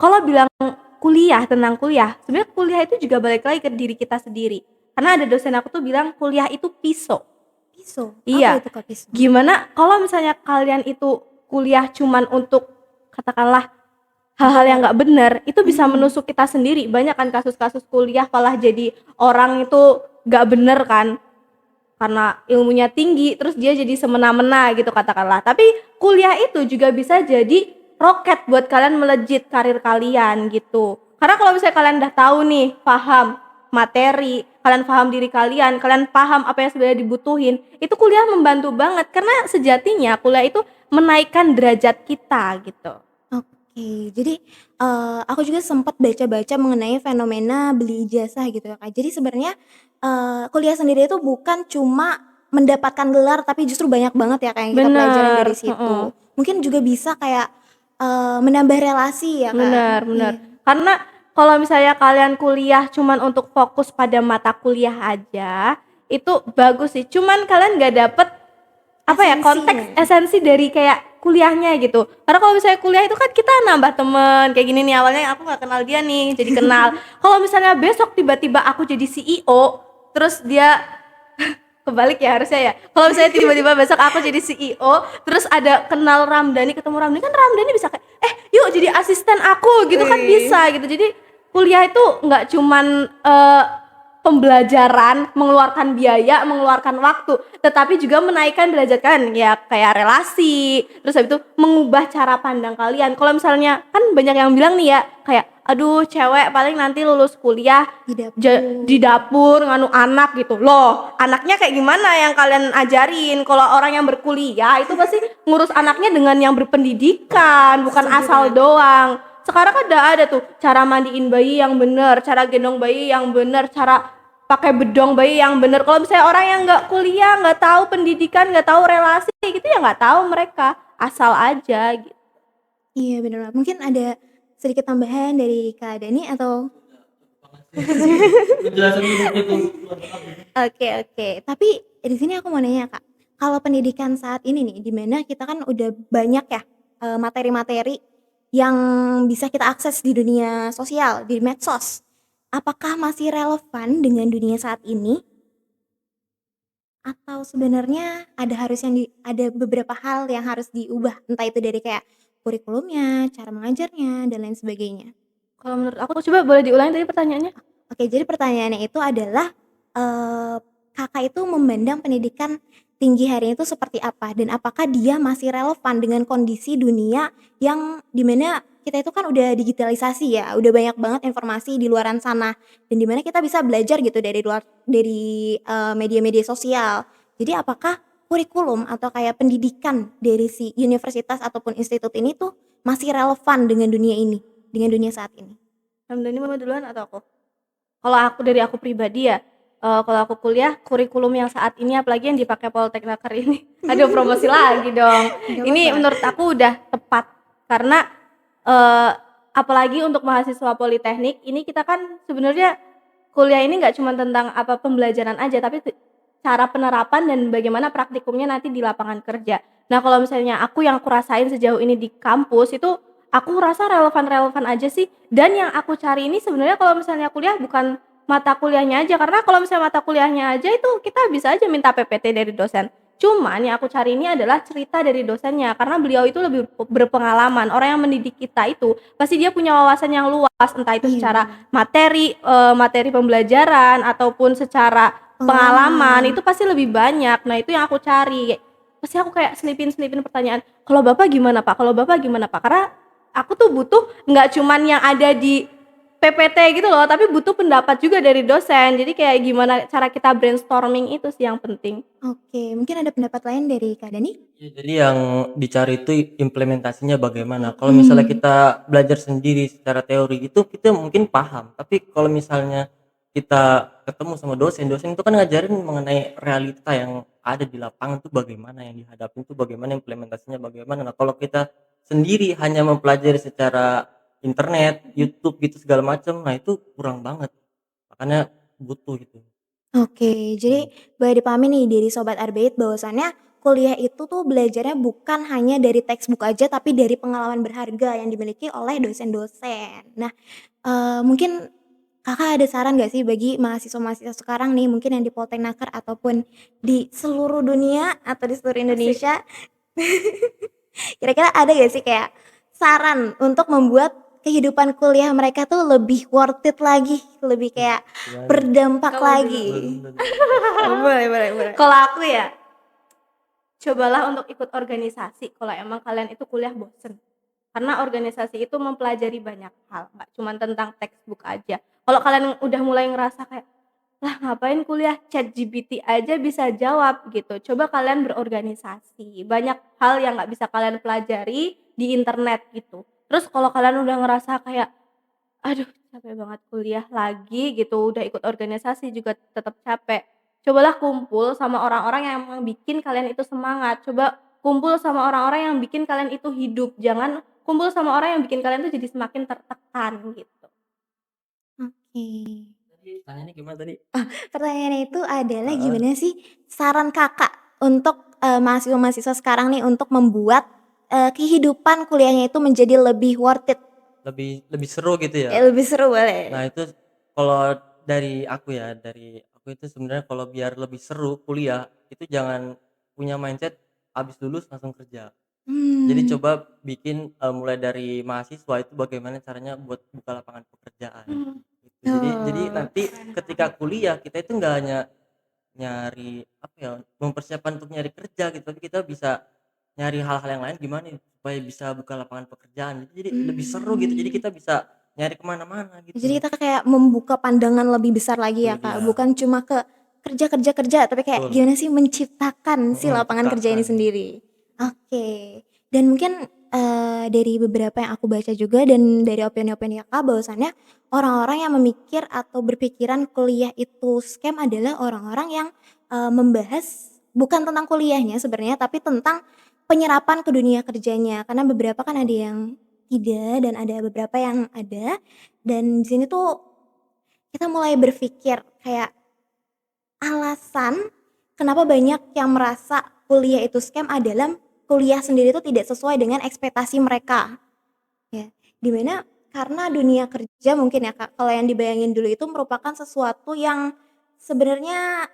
kalau bilang kuliah, tentang kuliah, sebenarnya kuliah itu juga balik lagi ke diri kita sendiri. Karena ada dosen aku tuh bilang kuliah itu pisau. pisau. Iya. Apa itu Kak pisau? Gimana kalau misalnya kalian itu kuliah cuman untuk katakanlah hal-hal yang nggak benar itu bisa Hmm. menusuk kita sendiri. Banyak kan kasus-kasus kuliah malah jadi orang itu nggak bener kan, karena ilmunya tinggi terus dia jadi semena-mena gitu katakanlah. Tapi kuliah itu juga bisa jadi roket buat kalian melejit karir kalian gitu. Karena kalau misalnya kalian udah tahu nih, paham materi, kalian paham diri kalian, kalian paham apa yang sebenarnya dibutuhin, itu kuliah membantu banget karena sejatinya kuliah itu menaikkan derajat kita gitu. Oke, jadi, aku juga sempat baca-baca mengenai fenomena beli ijazah gitu ya, Kak. Jadi sebenarnya, kuliah sendiri itu bukan cuma mendapatkan gelar, tapi justru banyak banget ya, Kak, yang kita pelajarin Bener, dari heeh. situ. Mungkin juga bisa kayak, menambah relasi ya, Kak? Bener bener. Iya. Karena kalau misalnya kalian kuliah cuman untuk fokus pada mata kuliah aja, itu bagus sih. Cuman kalian nggak dapet, apa ya, konteks Esensinya. esensi dari kayak kuliahnya gitu. Karena kalau misalnya kuliah itu kan kita nambah temen, kayak gini nih, awalnya aku nggak kenal dia nih, jadi kenal. Kalau misalnya besok tiba-tiba aku jadi CEO, terus dia kebalik ya harusnya ya. Kalau misalnya tiba-tiba besok aku jadi CEO, terus ada kenal Ramdhani, ketemu Ramdhani, kan Ramdhani bisa kayak, yuk jadi asisten aku gitu kan Wih. bisa gitu. Jadi kuliah itu nggak cuman pembelajaran, mengeluarkan biaya, mengeluarkan waktu, tetapi juga menaikkan derajat kalian ya, kayak relasi, terus habis itu mengubah cara pandang kalian. Kalau misalnya kan banyak yang bilang nih ya, kayak aduh cewek paling nanti lulus kuliah Di di dapur. dapur nganu anak gitu loh. Anaknya kayak gimana yang kalian ajarin? Kalau orang yang berkuliah itu pasti ngurus anaknya dengan yang berpendidikan, bukan Setuju asal banget. doang. Sekarang kan udah ada tuh cara mandiin bayi yang bener, cara gendong bayi yang bener, cara pakai bedong bayi yang bener. Kalau misalnya orang yang nggak kuliah, nggak tahu pendidikan, nggak tahu relasi gitu ya nggak tahu mereka, asal aja gitu. Iya, bener banget. Mungkin ada sedikit tambahan dari Kak Dani atau Penjelasan itu. oke, oke. Tapi di sini aku mau nanya, Kak. Kalau pendidikan saat ini nih, di mana kita kan udah banyak ya, materi-materi yang bisa kita akses di dunia sosial, di medsos. Apakah masih relevan dengan dunia saat ini? Atau sebenarnya ada beberapa hal yang harus diubah, entah itu dari kayak kurikulumnya, cara mengajarnya, dan lain sebagainya? Kalau menurut aku coba boleh diulangi tadi pertanyaannya? Oke, jadi pertanyaannya itu adalah, eee, Kakak itu memandang pendidikan tinggi hari ini itu seperti apa? Dan apakah dia masih relevan dengan kondisi dunia yang di mana kita itu kan udah digitalisasi ya, udah banyak banget informasi di luaran sana, dan di mana kita bisa belajar gitu media-media sosial. Jadi apakah kurikulum atau kayak pendidikan dari si universitas ataupun institut ini tuh masih relevan dengan dunia ini, dengan dunia saat ini? Hamdani mau duluan atau aku? Kalau aku dari aku pribadi ya, kalau aku kuliah kurikulum yang saat ini apalagi yang dipakai Polteknaker ini, aduh promosi lagi dong. Nggak Ini apa-apa. menurut aku udah tepat karena, eee, apalagi untuk mahasiswa politeknik ini kita kan sebenarnya kuliah ini nggak cuma tentang apa pembelajaran aja tapi cara penerapan dan bagaimana praktikumnya nanti di lapangan kerja. Nah kalau misalnya aku rasain sejauh ini di kampus itu aku rasa relevan-relevan aja sih dan yang aku cari ini sebenarnya kalau misalnya kuliah bukan mata kuliahnya aja, karena kalau misalnya mata kuliahnya aja itu kita bisa aja minta PPT dari dosen. Cuman yang aku cari ini adalah cerita dari dosennya, karena beliau itu lebih berpengalaman. Orang yang mendidik kita itu pasti dia punya wawasan yang luas, entah itu Iya, secara benar. materi pembelajaran ataupun secara pengalaman, Pengalaman. itu pasti lebih banyak. Nah, itu yang aku cari. Pasti aku kayak selipin-selipin pertanyaan, "Kalau Bapak gimana, Pak? Kalau Bapak gimana, Pak?" Karena aku tuh butuh nggak cuman yang ada di PPT gitu loh, tapi butuh pendapat juga dari dosen. Jadi kayak gimana cara kita brainstorming itu sih yang penting. Oke, mungkin ada pendapat lain dari Kak Dani? Ya, jadi yang dicari itu implementasinya bagaimana. Kalau misalnya Mhm. kita belajar sendiri secara teori itu kita mungkin paham, tapi kalau misalnya kita ketemu sama dosen, dosen itu kan ngajarin mengenai realita yang ada di lapangan itu bagaimana, yang dihadapi itu bagaimana, implementasinya bagaimana. Nah, kalau kita sendiri hanya mempelajari secara internet, YouTube gitu segala macam, nah itu kurang banget. Makanya butuh itu. Oke, jadi boleh dipahami nih dari Sobat Arbeit bahwasannya kuliah itu tuh belajarnya bukan hanya dari textbook aja, tapi dari pengalaman berharga yang dimiliki oleh dosen-dosen. Nah, mungkin Kakak ada saran nggak sih bagi mahasiswa-mahasiswa sekarang nih, mungkin yang di Poltekknaker ataupun di seluruh dunia atau di seluruh Asik. Indonesia, kira-kira ada nggak sih kayak saran untuk membuat kehidupan kuliah mereka tuh lebih worth it lagi, lebih kayak Gimana nih? berdampak Kalau lagi. Boleh, boleh, boleh. Kalau aku ya, cobalah untuk ikut organisasi kalau emang kalian itu kuliah bosen. Karena organisasi itu mempelajari banyak hal, nggak cuma tentang textbook aja. Kalau kalian udah mulai ngerasa kayak, lah ngapain kuliah, ChatGPT aja bisa jawab gitu. Coba kalian berorganisasi. Banyak hal yang nggak bisa kalian pelajari di internet gitu. Terus kalau kalian udah ngerasa kayak, aduh capek banget kuliah lagi gitu, udah ikut organisasi juga tetap capek. Cobalah kumpul sama orang-orang yang emang bikin kalian itu semangat. Coba kumpul sama orang-orang yang bikin kalian itu hidup. Jangan kumpul sama orang yang bikin kalian tuh jadi semakin tertekan gitu. Oke. Tadi pertanyaannya gimana tadi? Pertanyaannya itu adalah Heeh. gimana sih saran Kakak untuk, mahasiswa-mahasiswa sekarang nih untuk membuat, kehidupan kuliahnya itu menjadi lebih worth it, Lebih lebih seru gitu ya? lebih seru Nah boleh? itu kalau dari aku ya, dari aku itu sebenarnya kalau biar lebih seru kuliah, itu jangan punya mindset habis lulus langsung kerja. Jadi Mmm, coba bikin, mulai dari mahasiswa itu bagaimana caranya buat buka lapangan pekerjaan, gitu. Jadi oh, nanti Keren ketika banget. kuliah kita itu nggak hanya nyari, apa ya, mempersiapkan untuk nyari kerja gitu, tapi kita bisa nyari hal-hal yang lain gimana nih supaya bisa buka lapangan pekerjaan. Jadi lebih seru gitu, jadi mmm. kita bisa nyari kemana mana Jadi gitu. kita kayak membuka pandangan lebih besar lagi Itu ya, Kak, dia, bukan cuma ke kerja kerja kerja, tapi kayak betul, gimana sih menciptakan si lapangan kerja ini menciptakan. sendiri. Oke, dan mungkin, dari beberapa yang aku baca juga dan dari opini-opini Kakak bahwasannya orang-orang yang memikir atau berpikiran kuliah itu scam adalah orang-orang yang, membahas bukan tentang kuliahnya sebenarnya, tapi tentang penyerapan ke dunia kerjanya. Karena beberapa kan ada Oh, yang tidak dan ada beberapa yang ada, dan di sini tuh kita mulai berpikir kayak alasan kenapa banyak yang merasa kuliah itu scam adalah kuliah sendiri itu tidak sesuai dengan ekspektasi mereka, ya. Di mana karena dunia kerja mungkin ya, Kak, kalau yang dibayangin dulu itu merupakan sesuatu yang sebenarnya,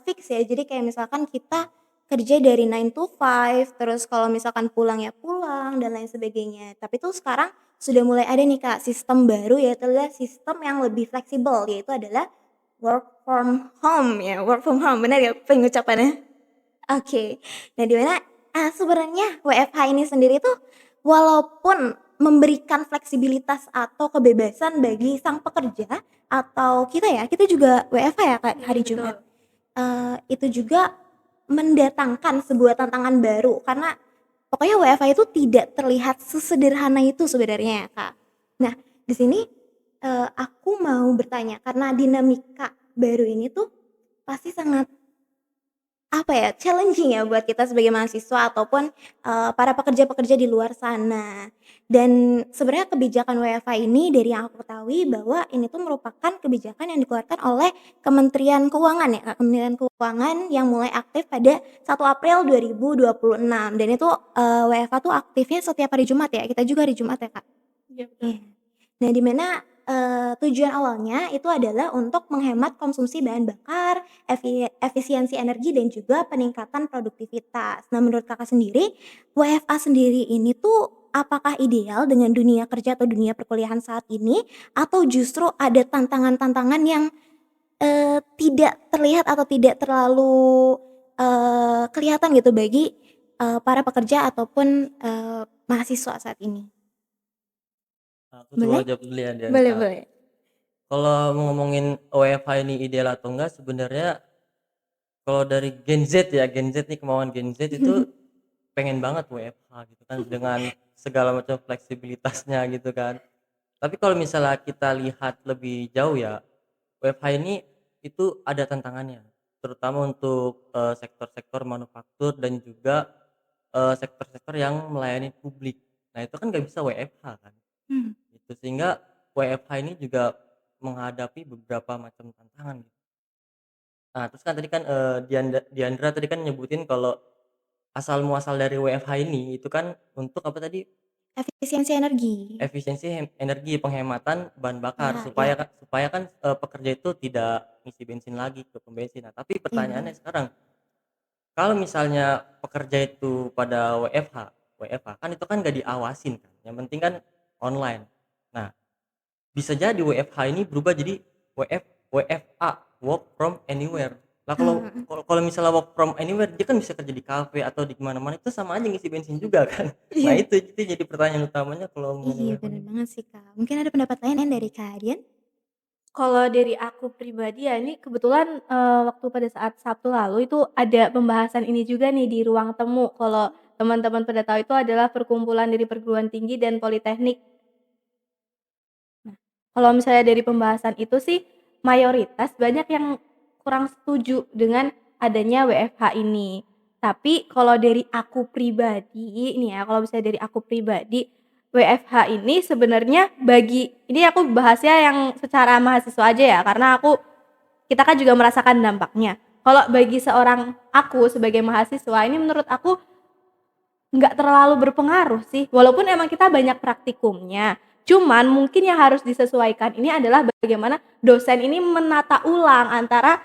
fix ya. Jadi kayak misalkan kita kerja dari 9 to 5 terus kalau misalkan pulang ya pulang dan lain sebagainya. Tapi tuh sekarang sudah mulai ada nih, Kak, sistem baru yaitu adalah sistem yang lebih fleksibel, yaitu adalah work from home ya, work from home, benar ya pengucapannya? Oke. Nah, di mana, sebenarnya WFH ini sendiri tuh walaupun memberikan fleksibilitas atau kebebasan bagi sang pekerja atau kita ya, kita juga WFH ya, Kak, Iya hari betul. Jumat. Itu juga mendatangkan sebuah tantangan baru karena pokoknya WFH itu tidak terlihat sesederhana itu sebenarnya ya, Kak. Nah, di sini, aku mau bertanya karena dinamika baru ini tuh pasti sangat apa ya, challenging ya buat kita sebagai mahasiswa ataupun, para pekerja-pekerja di luar sana. Dan sebenarnya kebijakan WFH ini dari yang aku ketahui bahwa ini tuh merupakan kebijakan yang dikeluarkan oleh Kementerian Keuangan ya, Kak, Kementerian Keuangan yang mulai aktif pada 1 April 2026 dan itu, WFH tuh aktifnya setiap hari Jumat ya, kita juga hari Jumat ya, Kak? Iya betul. Iya. Nah, di mana, tujuan awalnya itu adalah untuk menghemat konsumsi bahan bakar, efisiensi energi dan juga peningkatan produktivitas. Nah, menurut Kakak sendiri, WFA sendiri ini tuh apakah ideal dengan dunia kerja atau dunia perkuliahan saat ini? Atau justru ada tantangan-tantangan yang, tidak terlihat atau tidak terlalu, kelihatan gitu bagi, para pekerja ataupun, mahasiswa saat ini? aku coba Boleh? jawab dulu ya Boleh, Dianita. boleh. Kalau mau ngomongin WFH ini ideal atau enggak, sebenarnya kalau dari Gen Z ya, Gen Z nih, kemauan Gen Z itu pengen banget WFH gitu kan, dengan segala macam fleksibilitasnya gitu kan. Tapi kalau misalnya kita lihat lebih jauh ya, WFH ini itu ada tantangannya, terutama untuk, sektor-sektor manufaktur dan juga, sektor-sektor yang melayani publik. Nah itu kan nggak bisa WFH kan, Mmm, gitu. Sehingga WFH ini juga menghadapi beberapa macam tantangan gitu. Nah terus kan tadi kan, Diandra tadi kan nyebutin kalau asal muasal dari WFH ini itu kan untuk apa tadi? efisiensi energi. Efisiensi energi, penghematan bahan bakar Ya, ya, supaya kan, pekerja itu tidak ngisi bensin lagi ke pom bensin. Nah, tapi iya pertanyaannya benar. sekarang, kalau misalnya pekerja itu pada WFH kan itu kan nggak diawasin kan, yang penting kan online. Nah, bisa jadi WFH ini berubah jadi WFA, work from anywhere. Lah kalau Heeh. kalau kalau misalnya work from anywhere, dia kan bisa kerja di kafe atau di mana-mana, itu sama aja ngisi bensin juga kan. Nah Iya. itu jadi pertanyaan utamanya kalau mengenai Iya, WFH bener ini. banget sih, Kak. Mungkin ada pendapat lain ya dari Kak Dian? Kalau dari aku pribadi ya, ini kebetulan, waktu pada saat Sabtu lalu itu ada pembahasan ini juga nih di ruang temu. Kalau teman-teman pada tahu itu adalah perkumpulan dari perguruan tinggi dan politeknik. Nah, kalau misalnya dari pembahasan itu sih, mayoritas banyak yang kurang setuju dengan adanya WFH ini. Tapi kalau dari aku pribadi nih ya, kalau misalnya dari aku pribadi, WFH ini sebenarnya ini aku bahasnya yang secara mahasiswa aja ya, karena kita kan juga merasakan dampaknya. Kalau bagi seorang aku sebagai mahasiswa ini menurut aku nggak terlalu berpengaruh sih, walaupun emang kita banyak praktikumnya. Cuman mungkin yang harus disesuaikan ini adalah bagaimana dosen ini menata ulang antara,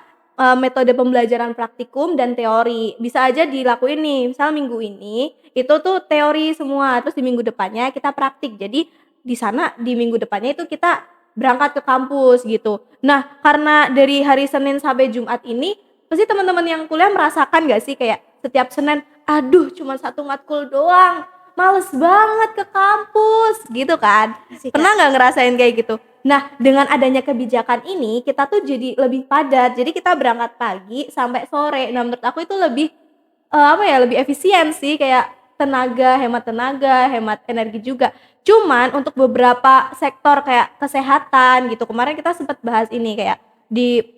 metode pembelajaran praktikum dan teori. Bisa aja dilakuin nih, misal minggu ini itu tuh teori semua, terus di minggu depannya kita praktik. Jadi di sana di minggu depannya itu kita berangkat ke kampus gitu. Nah, karena dari hari Senin sampai Jumat ini, pasti teman-teman yang kuliah merasakan nggak sih kayak setiap Senin, "Aduh cuma satu matkul doang, males banget ke kampus," gitu kan. Sih, Kak. Pernah nggak ngerasain kayak gitu? Nah, dengan adanya kebijakan ini, kita tuh jadi lebih padat, jadi kita berangkat pagi sampai sore. Nah, menurut aku itu lebih, apa ya, lebih efisien sih, kayak tenaga, hemat energi juga. Cuman untuk beberapa sektor kayak kesehatan gitu, kemarin kita sempat bahas ini, kayak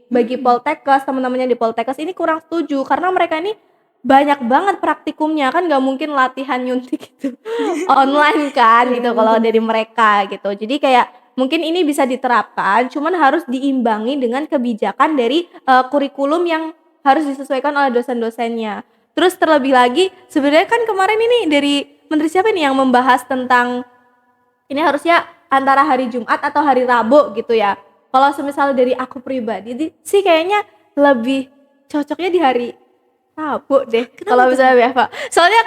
bagi Mhm. Poltekkes, teman-temannya di Poltekkes ini kurang setuju karena mereka ini banyak banget praktikumnya, kan nggak mungkin latihan nyuntik gitu online kan Iya, gitu kalau mungkin dari banget. mereka gitu. Jadi kayak mungkin ini bisa diterapkan, cuman harus diimbangi dengan kebijakan dari, kurikulum yang harus disesuaikan oleh dosen-dosennya. Terus terlebih lagi sebenarnya kan kemarin ini dari menteri siapa nih yang membahas tentang ini harusnya antara hari Jumat atau hari Rabu gitu ya. Kalau semisal dari aku pribadi sih kayaknya lebih cocoknya di hari Rabu deh Kenapa kalau tuh, misalnya Kak? WFH. Soalnya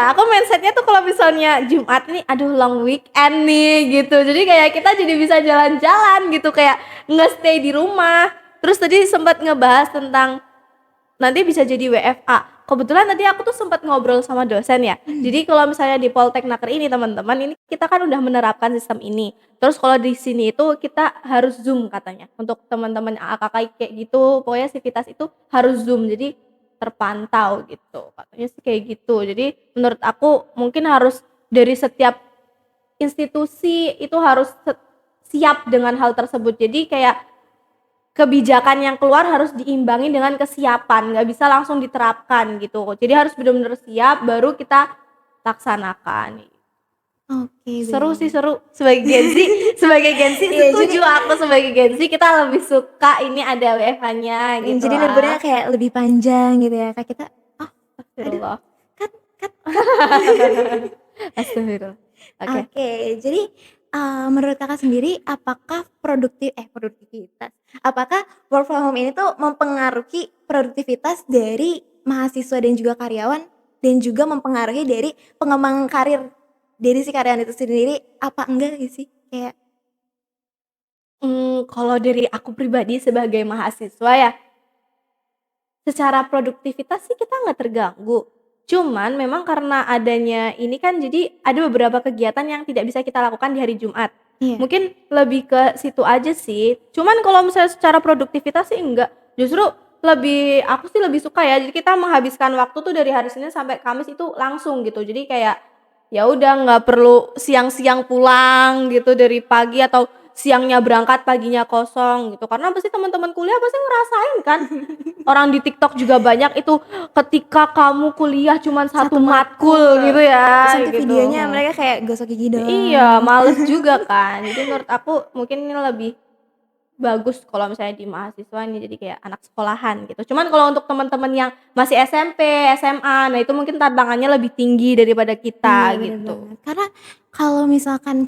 aku mindset-nya tuh kalau misalnya Jumat nih, aduh long weekend nih gitu. Jadi kayak kita jadi bisa jalan-jalan gitu, kayak nge-stay di rumah. Terus tadi sempat ngebahas tentang nanti bisa jadi WFA. Kebetulan tadi aku tuh sempat ngobrol sama dosen ya. Mmm. Jadi kalau misalnya di Polteknaker ini teman-teman, ini kita kan udah menerapkan sistem ini. Terus kalau di sini itu kita harus Zoom katanya. Untuk teman-teman AKK kayak gitu, pokoknya sivitas itu harus Zoom. Jadi terpantau gitu. Katanya sih kayak gitu. Jadi menurut aku mungkin harus dari setiap institusi itu harus siap dengan hal tersebut. Jadi kayak kebijakan yang keluar harus diimbangi dengan kesiapan, nggak bisa langsung diterapkan gitu. Jadi harus benar-benar siap baru kita laksanakan. Oke, Seru sih, baik. seru. Sebagai Gen Z Iya, jadi setuju aku sebagai Gen Z kita lebih suka ini ada WFH-nya gitu jadi liburnya lah. kayak lebih panjang gitu ya, Kak, kita, "Oh, aduh, Astagfirullah. cut cut cut." Astagfirullah. Oke. Oke, jadi, menurut Kakak sendiri apakah produktivitas, apakah work from home ini tuh mempengaruhi produktivitas dari mahasiswa dan juga karyawan, dan juga mempengaruhi dari pengembangan karir dari si karyawan itu sendiri apa enggak sih? Kayak Kalau dari aku pribadi sebagai mahasiswa ya, secara produktivitas sih kita nggak terganggu. Cuman memang karena adanya ini kan jadi ada beberapa kegiatan yang tidak bisa kita lakukan di hari Jumat. iya, Mungkin lebih ke situ aja sih. Cuman kalau misalnya secara produktivitas sih enggak. Justru aku sih lebih suka ya, jadi kita menghabiskan waktu tuh dari hari Senin sampai Kamis itu langsung gitu. Jadi kayak ya udah nggak perlu siang-siang pulang gitu dari pagi atau siangnya berangkat paginya kosong gitu. Karena pasti teman-teman kuliah pasti ngerasain kan. Orang di TikTok juga banyak itu ketika kamu kuliah cuman satu satu matkul, matkul gitu terus ya, nanti gitu, videonya mereka kayak gosok gigi Iya, doang. males juga kan. Jadi menurut aku mungkin ini lebih bagus kalau misalnya di mahasiswa ini jadi kayak anak sekolahan gitu. Cuman kalau untuk teman-teman yang masih SMP, SMA, nah itu mungkin tantangannya lebih tinggi daripada Iya, kita bener gitu. banget. Karena kalau misalkan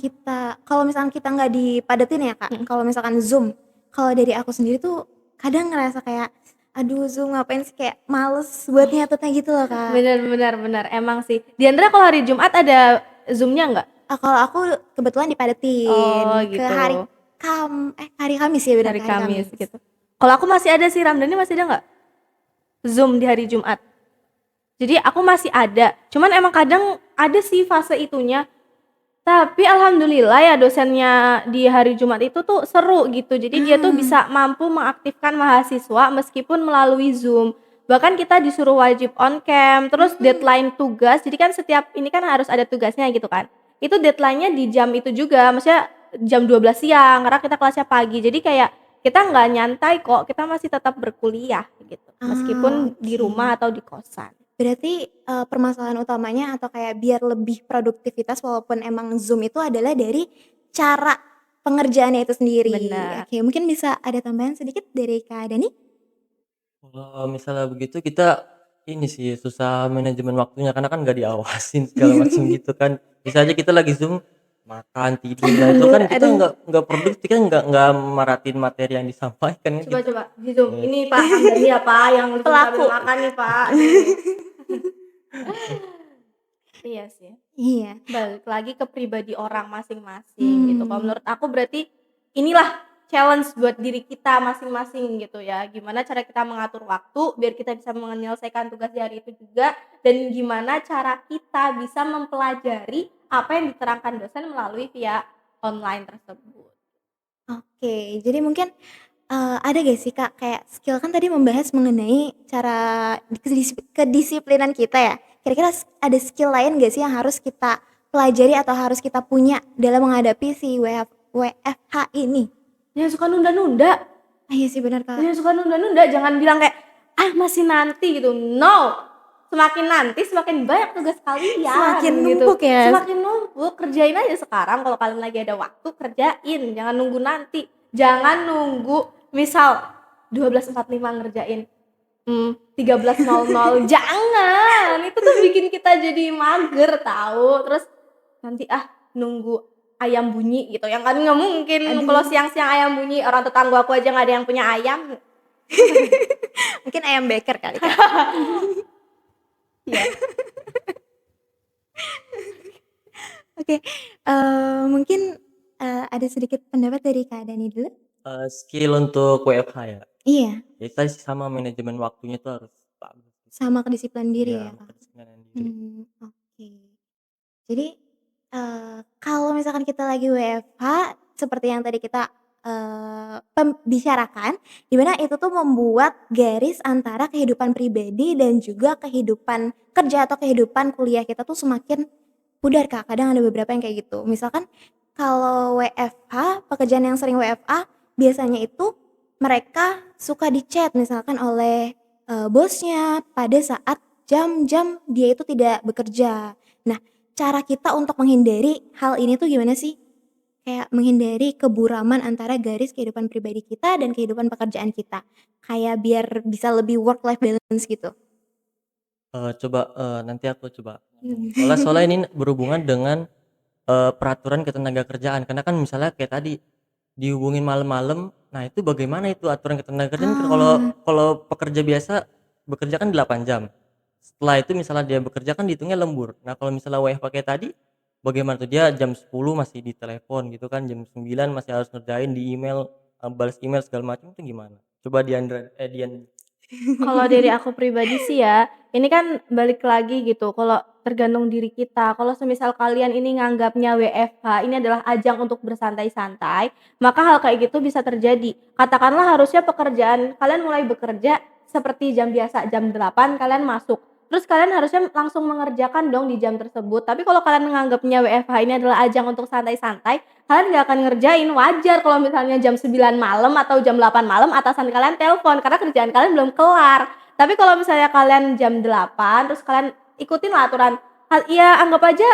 kita nggak dipadetin ya, Kak, Mhm. kalau misalkan Zoom, kalau dari aku sendiri tuh kadang ngerasa kayak, "Aduh Zoom ngapain sih?" Kayak males buat nyatetnya gitu loh, Kak. Bener bener bener, emang sih. Diandra kalau hari Jumat ada Zoom-nya nggak? Kalau aku kebetulan Oh dipadetin ke gitu, hari Kamis ya, benar hari ke hari Kamis Kamis. gitu. Kalau aku masih ada sih, Ramdhani masih ada nggak Zoom di hari Jumat? Jadi aku masih ada, cuman emang kadang ada sih fase itunya. Tapi alhamdulillah ya dosennya di hari Jumat itu tuh seru gitu. Jadi dia tuh Ah, bisa mampu mengaktifkan mahasiswa meskipun melalui Zoom. Bahkan kita disuruh wajib on cam, terus mmm, deadline tugas. Jadi kan setiap ini kan harus ada tugasnya gitu kan. Itu deadline-nya di jam itu juga, maksudnya jam 12 siang karena kita kelasnya pagi. Jadi kayak kita nggak nyantai kok, kita masih tetap berkuliah gitu. Meskipun di oke. rumah atau di kosan. Berarti, permasalahan utamanya atau kayak biar lebih produktivitas walaupun emang Zoom itu adalah dari cara pengerjaannya itu sendiri. Bener. Oke, mungkin bisa ada tambahan sedikit dari Kak Dani? Kalau misalnya begitu kita ini sih susah manajemen waktunya karena kan nggak diawasin segala macam gitu kan. Bisa aja kita lagi Zoom makan, tidur, lah itu Tidur, kan kita aduh. nggak produktif kan nggak meratin materi yang disampaikan kan kita. Coba di Zoom. eh, Ini Pak Hamdani ya Pak, yang Zoom sambil Pelaku. makan nih Pak, aduh. Iya sih. Iya, Balik lagi ke pribadi orang masing-masing gitu. Kalau mmm, menurut aku berarti inilah challenge buat diri kita masing-masing gitu ya. Gimana cara kita mengatur waktu biar kita bisa menyelesaikan tugas di hari itu juga, dan gimana cara kita bisa mempelajari apa yang diterangkan dosen melalui via online tersebut. oke. Jadi mungkin, ada gak sih Kak kayak skill kan tadi membahas mengenai cara kedisiplinan kita ya. Kira-kira ada skill lain gak sih yang harus kita pelajari atau harus kita punya dalam menghadapi si WFH ini? Jangan suka nunda-nunda. Ah, iya sih benar Kak. Jangan suka nunda-nunda, jangan bilang kayak, "Ah, masih nanti," gitu. No, semakin nanti semakin banyak tugas kalian Semakin gitu. numpuk ya? Semakin numpuk, kerjain aja sekarang kalau kalian lagi ada waktu, kerjain, jangan nunggu nanti. Jangan nunggu misal 12.45 ngerjain, 13.00, jangan, itu tuh bikin kita jadi mager tahu. Terus nanti, nunggu ayam bunyi gitu, yang kan nggak mungkin kalau Aduh, siang-siang ayam bunyi, orang tetangga aku aja nggak ada yang punya ayam. mungkin ayam beker kali Kak? Iya. Oke, mungkin, ada sedikit pendapat dari Kak Dani dulu? skill untuk WFH ya. Iya, Ya tadi sih sama manajemen waktunya tuh harus bagus gitu. sama kedisiplinan diri Iya, ya Kak? kedisiplinan diri. Oke. Jadi, kalau misalkan kita lagi WFH seperti yang tadi kita, bicarakan, di mana itu tuh membuat garis antara kehidupan pribadi dan juga kehidupan kerja atau kehidupan kuliah kita tuh semakin pudar, Kak. Kadang ada beberapa yang kayak gitu. Misalkan kalau WFH, pekerjaan yang sering WFH, biasanya itu mereka suka di-chat misalkan oleh, bosnya pada saat jam-jam dia itu tidak bekerja. Nah, cara kita untuk menghindari hal ini tuh gimana sih? Kayak menghindari keburaman antara garis kehidupan pribadi kita dan kehidupan pekerjaan kita. Kayak biar bisa lebih work life balance gitu. Coba, nanti aku coba ngomong. Soalnya Mmm. ini berhubungan dengan, peraturan ketenagakerjaan karena kan misalnya kayak tadi, dihubungin malam-malam, nah itu bagaimana itu aturan ketenagakerjaan kalau Ah, kalau pekerja biasa bekerja kan 8 jam. Setelah itu misalnya dia bekerja kan dihitungnya lembur. Nah kalau misalnya WFH kayak tadi, bagaimana tuh dia jam 10 masih ditelepon gitu kan, jam 9 masih harus ngerjain di email, bales email segala macam itu gimana? Coba Dian. Kalau dari aku pribadi sih ya, ini kan balik lagi gitu, kalau tergantung diri kita. Kalau semisal kalian ini nganggapnya WFH ini adalah ajang untuk bersantai-santai, maka hal kayak gitu bisa terjadi. Katakanlah harusnya pekerjaan kalian mulai bekerja seperti jam biasa, jam 8 kalian masuk. Terus kalian harusnya langsung mengerjakan dong di jam tersebut. Tapi kalau kalian menganggapnya WFH ini adalah ajang untuk santai-santai, kalian nggak akan ngerjain. Wajar kalau misalnya jam 9 malam atau jam 8 malam atasan kalian telepon karena kerjaan kalian belum kelar. Tapi kalau misalnya kalian jam 8 terus kalian ikutinlah aturan. Ya anggap aja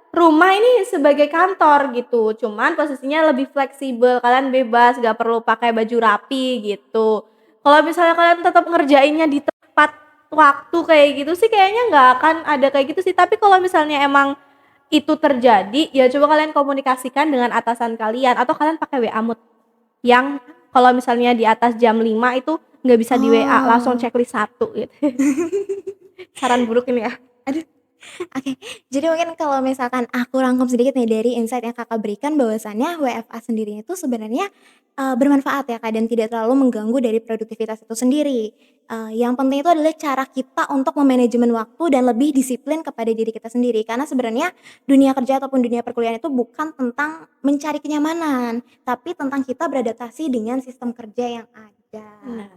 rumah ini sebagai kantor gitu. Cuman posisinya lebih fleksibel, kalian bebas, nggak perlu pakai baju rapi gitu. Kalau misalnya kalian tetap ngerjainnya di tepat waktu kayak gitu sih kayaknya nggak akan ada kayak gitu sih. Tapi kalau misalnya emang itu terjadi, ya coba kalian komunikasikan dengan atasan kalian atau kalian pakai WA Mood yang kalau misalnya di atas jam 5 itu nggak bisa di WA, langsung oh. checklist satu gitu. Saran buruk ini ya. Aduh, Oke, jadi mungkin kalau misalkan aku rangkum sedikit nih dari insight yang Kakak berikan bahwasannya WFA sendiri itu sebenarnya, bermanfaat ya Kak, dan tidak terlalu mengganggu dari produktivitas itu sendiri. Yang penting itu adalah cara kita untuk memanajemen waktu dan lebih disiplin kepada diri kita sendiri. Karena sebenarnya dunia kerja ataupun dunia perkuliahan itu bukan tentang mencari kenyamanan, tapi tentang kita beradaptasi dengan sistem kerja yang ada. Benar.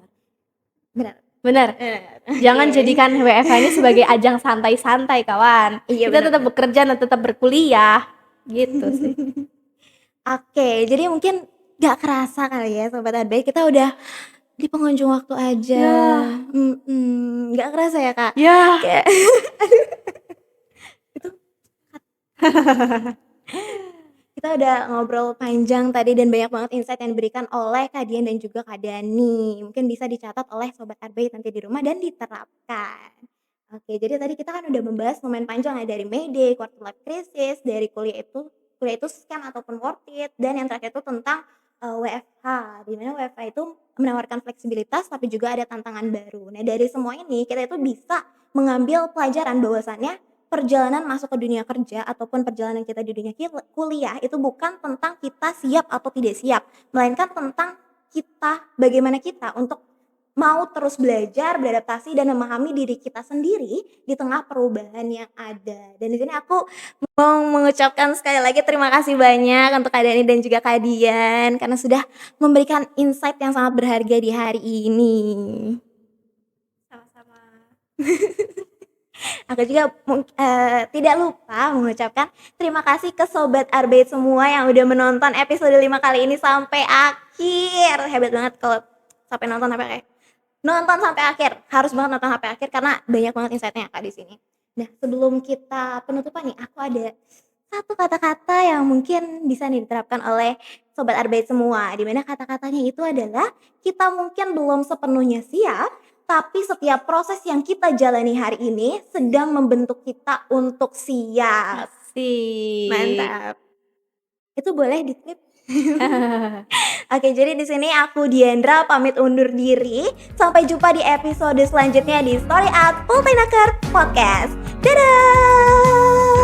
Benar? Benar. Jangan Oke. jadikan WFH ini sebagai ajang santai-santai kawan. Iya, Kita benar tetap benar. bekerja dan tetap berkuliah. Gitu sih. Oke, jadi mungkin gak kerasa kali ya Sobat Arbeit, kita udah di penghujung waktu aja. Ya. Nggak kerasa ya Kak? Ya. Kayak itu kita udah ngobrol panjang tadi dan banyak banget insight yang diberikan oleh Kak Dian dan juga Kak Dani. Mungkin bisa dicatat oleh Sobat Arbeit nanti di rumah dan diterapkan. Oke, jadi tadi kita kan udah membahas momen panjang ya dari May Day, quarter life crisis, dari kuliah itu scam ataupun worth it, dan yang terakhir itu tentang WFH, di mana WFH itu menawarkan fleksibilitas tapi juga ada tantangan baru. Nah, dari semua ini kita itu bisa mengambil pelajaran bahwasannya perjalanan masuk ke dunia kerja ataupun perjalanan kita di dunia kuliah itu bukan tentang kita siap atau tidak siap, melainkan tentang bagaimana kita untuk mau terus belajar, beradaptasi dan memahami diri kita sendiri di tengah perubahan yang ada. Dan di sini aku mau mengucapkan sekali lagi terima kasih banyak untuk Kak Dani dan juga Kak Dian karena sudah memberikan insight yang sangat berharga di hari ini. Sama-sama. Aku juga tidak lupa mengucapkan terima kasih ke Sobat Arbeit semua yang udah menonton episode 5 kali ini sampai akhir. Hebat banget kalau sampai nonton sampai akhir. Harus banget nonton sampai akhir karena banyak banget insight-nya Kak di sini. Nah, sebelum kita penutupan nih, aku ada satu kata-kata yang mungkin bisa nih diterapkan oleh Sobat Arbeit semua. Di mana kata-katanya itu adalah kita mungkin belum sepenuhnya siap, tapi setiap proses yang kita jalani hari ini sedang membentuk kita untuk siap. Asik. Mantap. Itu boleh di-tip? Oke, jadi di sini aku Diandra pamit undur diri. Sampai jumpa di episode selanjutnya di Story at Pulpenaker Podcast. Dadah!